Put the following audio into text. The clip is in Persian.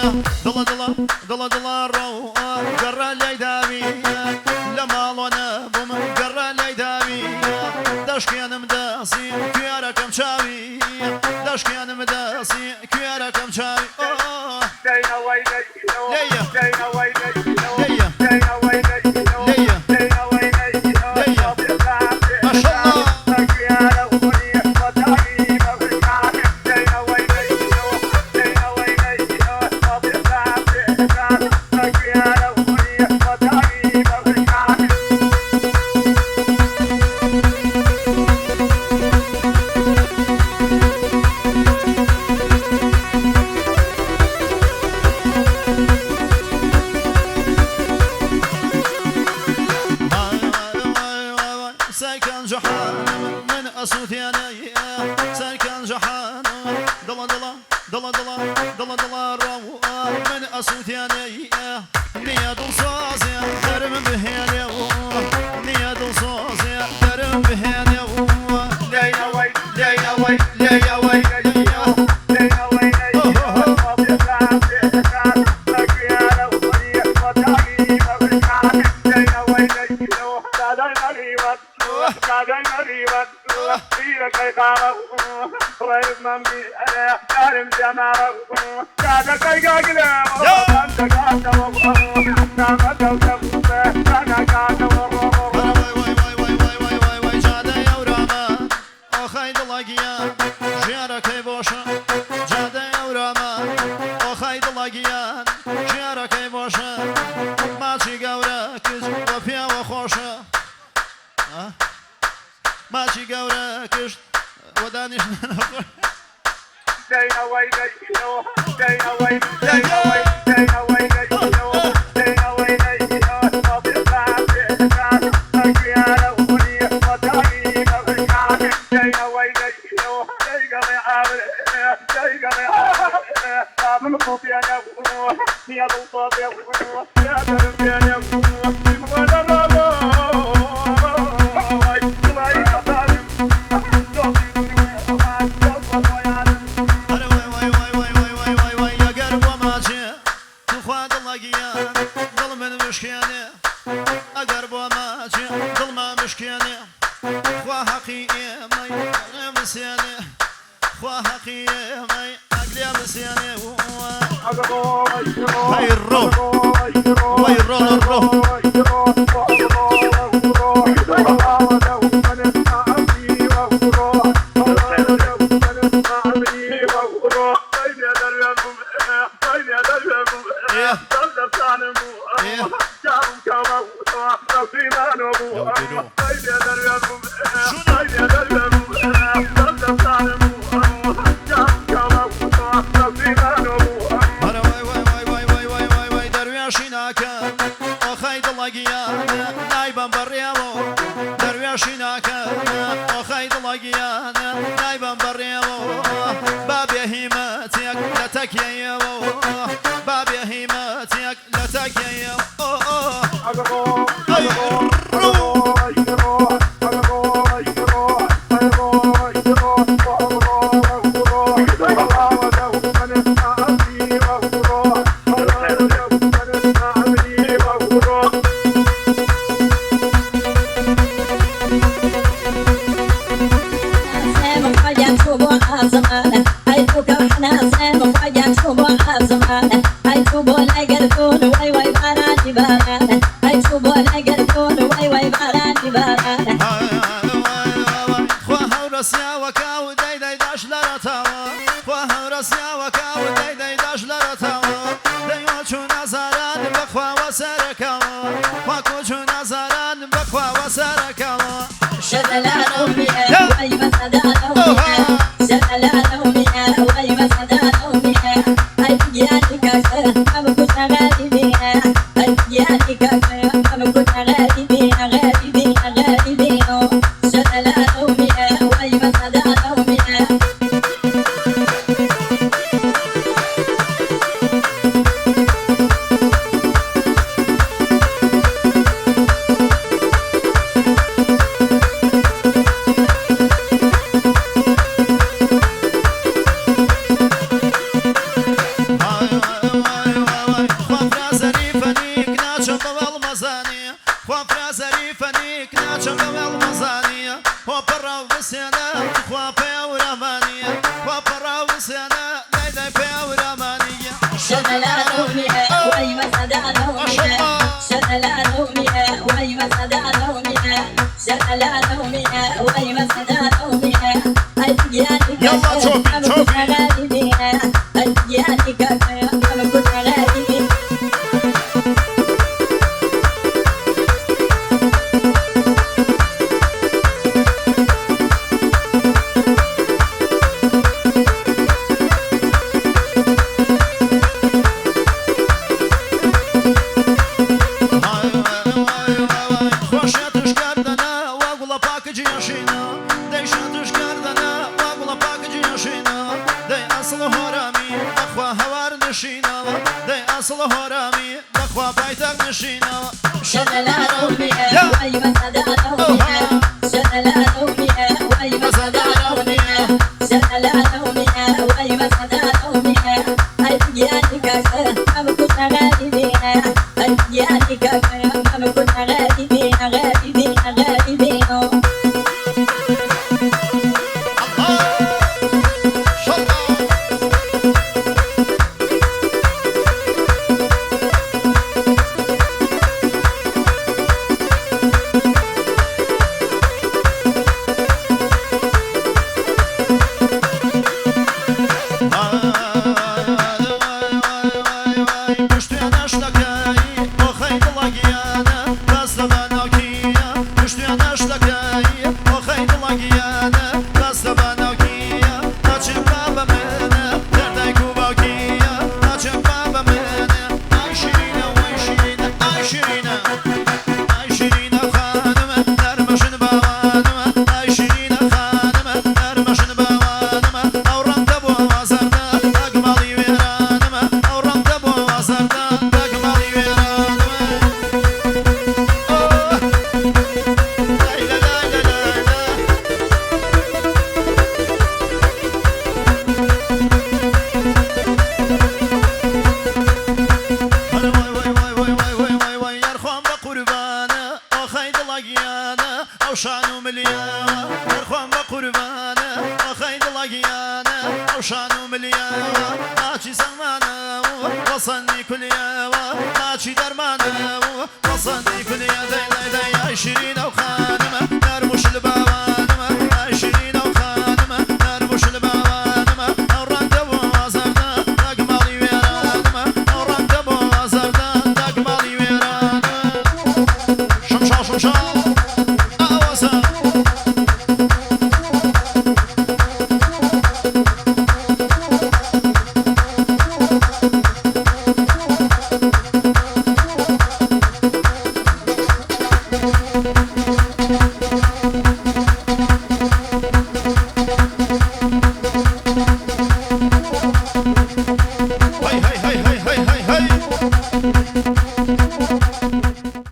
دڵە دڵە دڵە دڵە ڕۆ گەڕە لای داوی لە ماڵۆنە بووم گەڕە لای داوی دەشکێنم دەسی کوێرەکەم چاوی دەشکێنم دەسی کوێرەکەم چاوی سركان جحان من أصوتياني سركان جحان ضلا ضلا ضلا ضلا ضلا ضلا رو من أصوتياني نياد الصازي درم بهاني نياد الصازي درم بهاني ليا وي ليا وي ليا وي ليا وي ماشي قورا كشت ودانش دينا وي دينا وي دينا وي دينا وي دينا وي يلا توفي توفي أصل هرامي بخوا بايتك نشينا شغلة رومية وأيوة صدى رومية شغلة رومية وأيوة صدى رومية شغلة رومية وأيوة صدى رومية أيدياني كاكا ما كنا غالبين أيدياني كاكا ما كنا غالبين غالبين غالبين شانو مليانة مرخوان بقربانة أخيد لقيانة أو شانو مليانة ماشي زمانة وصلني كل يوم ماشي درمانة وصلني كل يوم داي داي داي 20 أو خانمة نرمش البابا